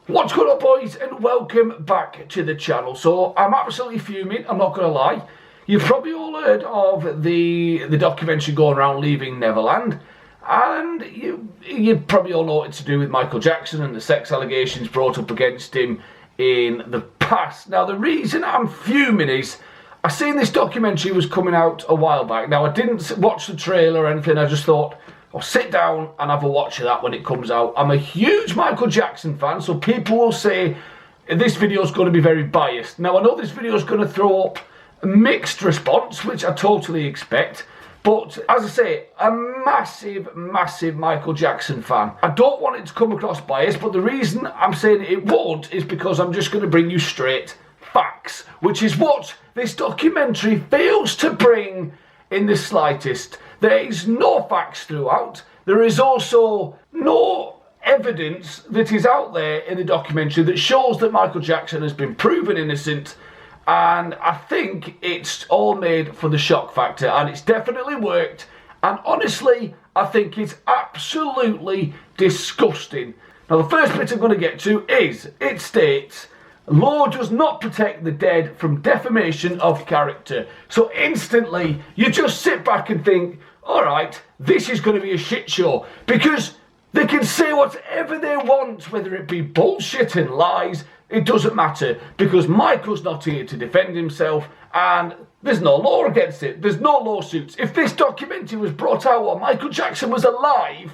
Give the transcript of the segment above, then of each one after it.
What's going on, boys, and welcome back to the channel. So I'm absolutely fuming, I'm not going to lie. You've probably all heard of the documentary going around Leaving Neverland, and you probably all know what it's to do with Michael Jackson and the sex allegations brought up against him in the past. Now, the reason I'm fuming is I seen this documentary was coming out a while back. Now, I didn't watch the trailer or anything. I just thought I'll sit down and have a watch of that when it comes out. I'm a huge Michael Jackson fan, so people will say this video is going to be very biased. Now, I know this video is going to throw up a mixed response, which I totally expect. But as I say, a massive, massive Michael Jackson fan. I don't want it to come across biased, but the reason I'm saying it won't is because I'm just going to bring you straight facts, which is what this documentary fails to bring in the slightest. There is no facts throughout. There is also no evidence that is out there in the documentary that shows that Michael Jackson has been proven innocent. And I think it's all made for the shock factor, and it's definitely worked. And honestly, I think it's absolutely disgusting. Now, the first bit I'm going to get to is, it states, law does not protect the dead from defamation of character. So instantly, you just sit back and think, all right, this is going to be a shit show, because they can say whatever they want, whether it be bullshit and lies. It doesn't matter, because Michael's not here to defend himself, and there's no law against it. There's no lawsuits. If this documentary was brought out while Michael Jackson was alive,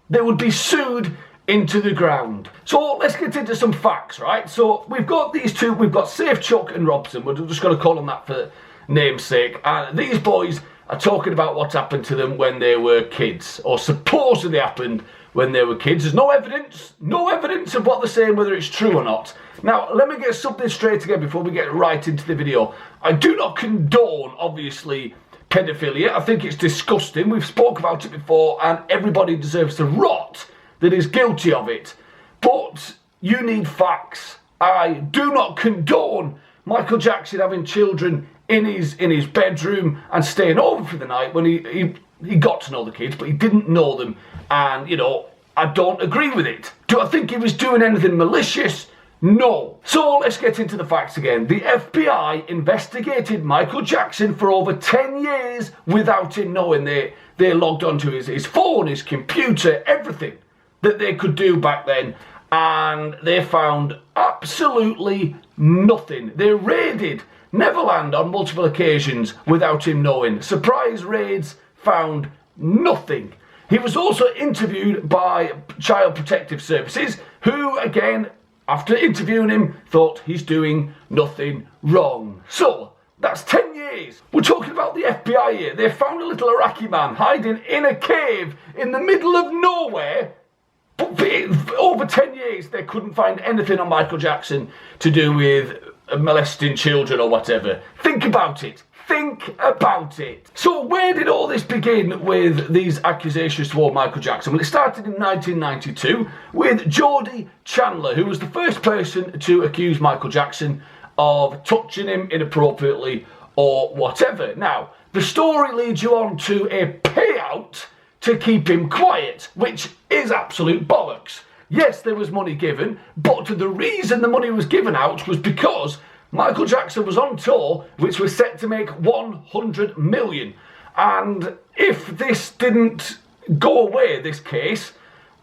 they would be sued into the ground. So let's get into some facts, right? So we've got these two. We've got Safe Chuck and Robson. We're just going to call them that for namesake. And these boys are talking about what happened to them when they were kids, or supposedly happened when they were kids. There's no evidence of what they're saying, whether it's true or not. Now, let me get something straight again before we get right into the video. I do not condone, obviously, pedophilia. I think it's disgusting. We've spoke about it before, and everybody deserves to rot that is guilty of it. But you need facts. I do not condone Michael Jackson having children in his bedroom and staying over for the night when he got to know the kids, but he didn't know them. And, you know, I don't agree with it. Do I think he was doing anything malicious? No. So let's get into the facts again. The FBI investigated Michael Jackson for over 10 years without him knowing. They logged onto his phone, his computer, everything that they could do back then, and they found absolutely nothing. They raided Neverland on multiple occasions without him knowing. Surprise raids found nothing. He was also interviewed by Child Protective Services, who, again, after interviewing him, thought he's doing nothing wrong. So, that's 10 years. We're talking about the FBI here. They found a little Iraqi man hiding in a cave in the middle of nowhere. But for over 10 years, they couldn't find anything on Michael Jackson to do with molesting children or whatever. Think about it. Think about it. So where did all this begin with these accusations toward Michael Jackson? Well, it started in 1992 with Jordie Chandler, who was the first person to accuse Michael Jackson of touching him inappropriately or whatever. Now, the story leads you on to a payout to keep him quiet, which is absolute bollocks. Yes, there was money given, but the reason the money was given out was because Michael Jackson was on tour, which was set to make 100 million. And if this didn't go away, this case,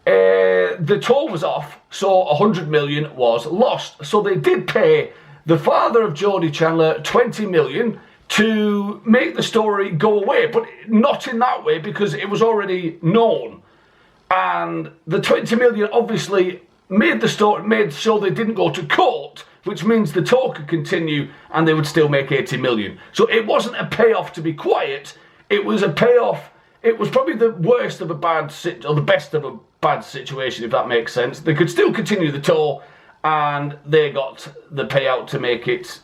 the tour was off, so 100 million was lost. So they did pay the father of Jordie Chandler 20 million to make the story go away, but not in that way, because it was already known. And the 20 million obviously made sure they didn't go to court, which means the tour could continue and they would still make 80 million. So it wasn't a payoff to be quiet, it was a payoff. It was probably the worst of a bad or the best of a bad situation, if that makes sense. They could still continue the tour, and they got the payout to make it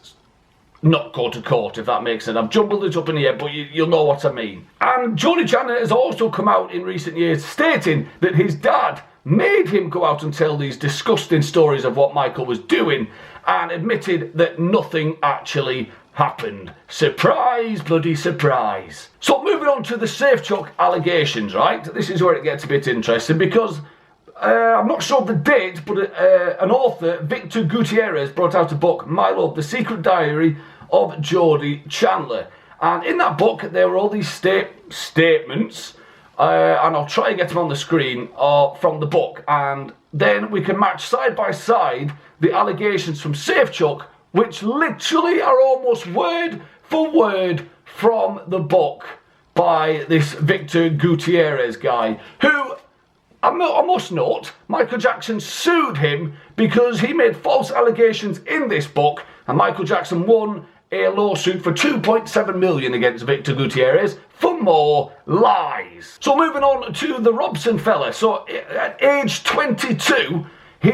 not go to court, if that makes sense. I've jumbled it up in here, but you'll know what I mean. And Jordie Chandler has also come out in recent years stating that his dad made him go out and tell these disgusting stories of what Michael was doing, and admitted that nothing actually happened. Surprise, bloody surprise. So moving on to the Safe Chuck allegations, right? This is where it gets a bit interesting, because I'm not sure of the date, but an author, Victor Gutierrez, brought out a book, My Love, The Secret Diary of Jodie Chandler. And in that book, there were all these statements, and I'll try and get them on the screen, from the book. And then we can match side by side the allegations from Safechuck, which literally are almost word for word from the book by this Victor Gutierrez guy, who, I must note, Michael Jackson sued him because he made false allegations in this book, and Michael Jackson won a lawsuit for $2.7 million against Victor Gutierrez for more lies. So moving on to the Robson fella. So at age 22, he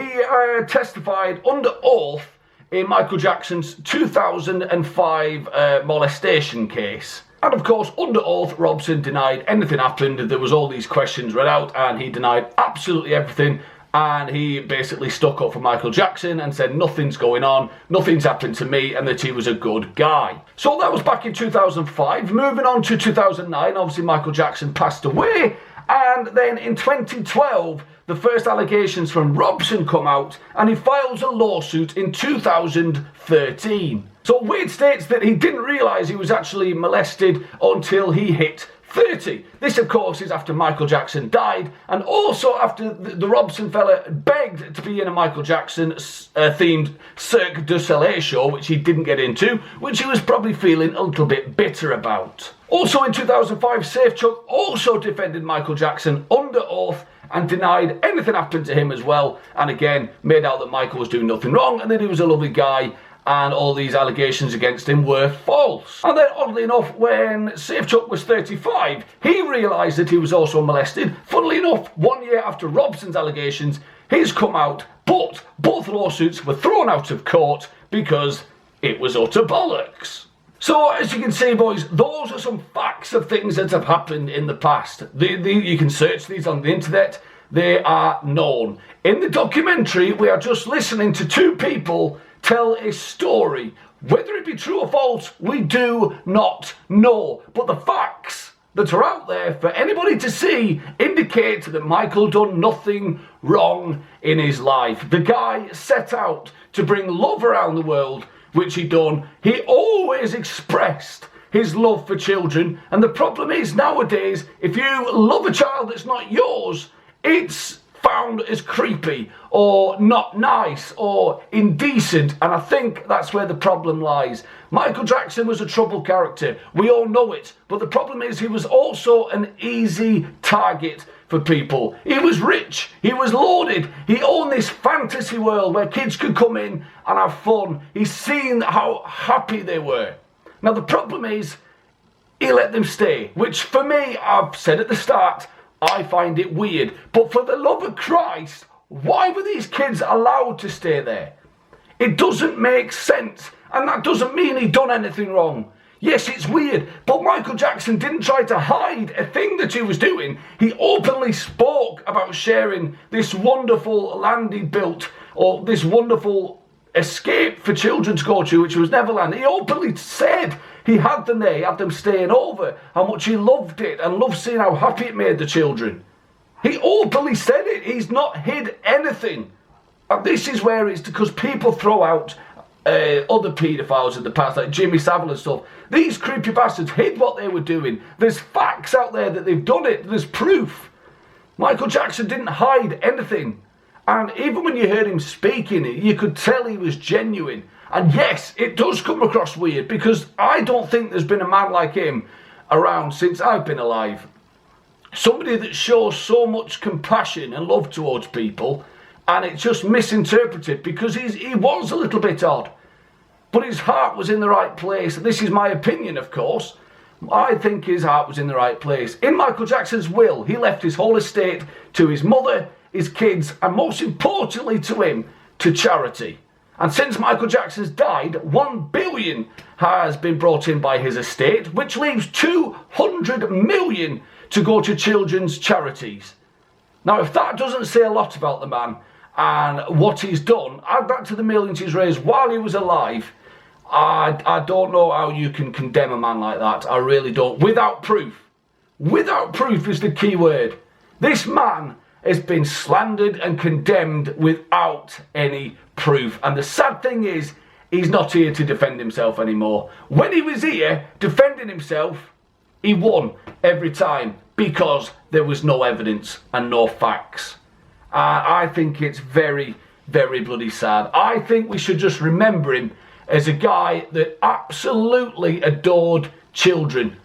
testified under oath in Michael Jackson's 2005 molestation case. And of course, under oath, Robson denied anything happened. There was all these questions read out, and he denied absolutely everything. And he basically stuck up for Michael Jackson and said nothing's going on, nothing's happened to me, and that he was a good guy. So that was back in 2005. Moving on to 2009, obviously Michael Jackson passed away. And then in 2012, the first allegations from Robson come out, and he files a lawsuit in 2013. So Wade states that he didn't realise he was actually molested until he hit 30. This, of course, is after Michael Jackson died, and also after the Robson fella begged to be in a Michael Jackson themed Cirque du Soleil show, which he didn't get into, which he was probably feeling a little bit bitter about. Also in 2005, Safechuck also defended Michael Jackson under oath and denied anything happened to him as well, and again made out that Michael was doing nothing wrong and that he was a lovely guy, and all these allegations against him were false. And then, oddly enough, when Safechuck was 35, he realised that he was also molested. Funnily enough, 1 year after Robson's allegations, his come out, but both lawsuits were thrown out of court because it was utter bollocks. So, as you can see, boys, those are some facts of things that have happened in the past. You can search these on the internet. They are known. In the documentary, we are just listening to two people tell a story. Whether it be true or false, we do not know. But the facts that are out there for anybody to see indicate that Michael done nothing wrong in his life. The guy set out to bring love around the world, which he done. He always expressed his love for children. And the problem is nowadays, if you love a child that's not yours, it's found as creepy or not nice or indecent, and I think that's where the problem lies. Michael Jackson was a troubled character, we all know it, but the problem is he was also an easy target for people. He was rich, he was lauded, he owned this fantasy world where kids could come in and have fun. He's seen how happy they were. Now the problem is he let them stay, which for me, I've said at the start, I find it weird. But for the love of Christ, why were these kids allowed to stay there? It doesn't make sense. And that doesn't mean he done anything wrong. Yes, it's weird, but Michael Jackson didn't try to hide a thing that he was doing. He openly spoke about sharing this wonderful land he built, or this wonderful escape for children to go to, which was Neverland. He openly said he had them there, he had them staying over, how much he loved it and loved seeing how happy it made the children. He openly said it. He's not hid anything. And this is where it's because people throw out other paedophiles in the past, like Jimmy Savile and stuff. These creepy bastards hid what they were doing. There's facts out there that they've done it. There's proof. Michael Jackson didn't hide anything. And even when you heard him speaking, you could tell he was genuine. And yes, it does come across weird, because I don't think there's been a man like him around since I've been alive. Somebody that shows so much compassion and love towards people, and it's just misinterpreted because he was a little bit odd. But his heart was in the right place. This is my opinion, of course. I think his heart was in the right place. In Michael Jackson's will, he left his whole estate to his mother, his kids, and most importantly to him, to charity. And since Michael Jackson's died, $1 billion has been brought in by his estate, which leaves $200 million to go to children's charities. Now, if that doesn't say a lot about the man and what he's done, add that to the millions he's raised while he was alive, I don't know how you can condemn a man like that. I really don't. Without proof. Without proof is the key word. This man has been slandered and condemned without any proof. And the sad thing is, he's not here to defend himself anymore. When he was here defending himself, he won every time because there was no evidence and no facts. I think it's very, very bloody sad. I think we should just remember him as a guy that absolutely adored children.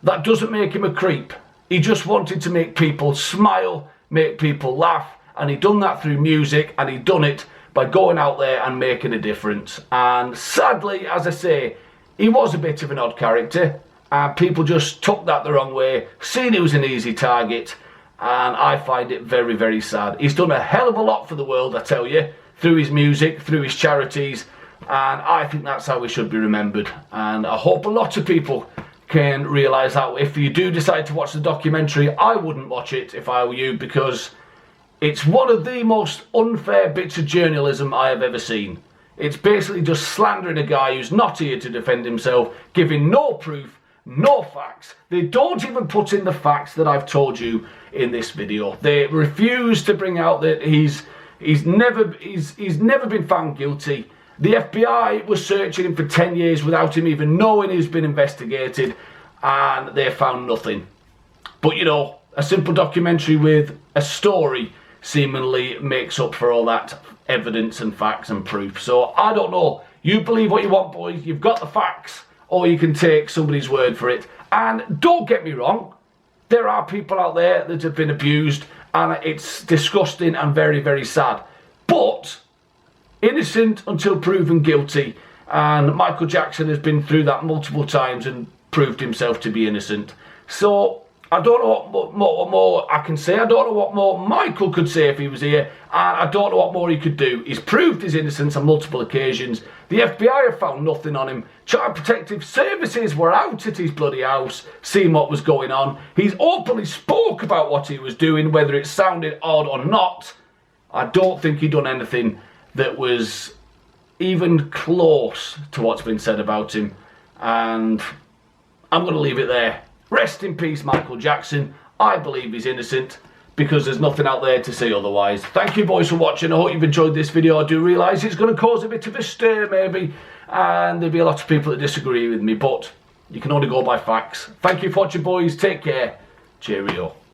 That doesn't make him a creep. He just wanted to make people smile, make people laugh, and he done that through music, and he done it by going out there and making a difference. And sadly, as I say, he was a bit of an odd character, and people just took that the wrong way, seen he was an easy target, and I find it very, very sad. He's done a hell of a lot for the world, I tell you, through his music, through his charities, and I think that's how we should be remembered. And I hope a lot of people can realise that. If you do decide to watch the documentary, I wouldn't watch it if I were you, because it's one of the most unfair bits of journalism I have ever seen. It's basically just slandering a guy who's not here to defend himself, giving no proof, no facts. They don't even put in the facts that I've told you in this video. They refuse to bring out that he's never been found guilty. The FBI was searching him for 10 years without him even knowing he's been investigated, and they found nothing. But you know, a simple documentary with a story seemingly makes up for all that evidence and facts and proof. So I don't know. You believe what you want, boys. You've got the facts, or you can take somebody's word for it. And don't get me wrong, there are people out there that have been abused, and it's disgusting and very, very sad. But innocent until proven guilty, and Michael Jackson has been through that multiple times and proved himself to be innocent. So I don't know what more I can say. I don't know what more Michael could say if he was here, and I don't know what more he could do. He's proved his innocence on multiple occasions. The FBI have found nothing on him. Child Protective Services were out at his bloody house, seeing what was going on. He's openly spoke about what he was doing, whether it sounded odd or not. I don't think he done anything that was even close to what's been said about him, and I'm going to leave it there. Rest in peace, Michael Jackson. I believe he's innocent because there's nothing out there to say otherwise. Thank you, boys, for watching. I hope you've enjoyed this video. I do realise it's going to cause a bit of a stir, maybe, and there'll be a lot of people that disagree with me, but you can only go by facts. Thank you for watching, boys. Take care. Cheerio.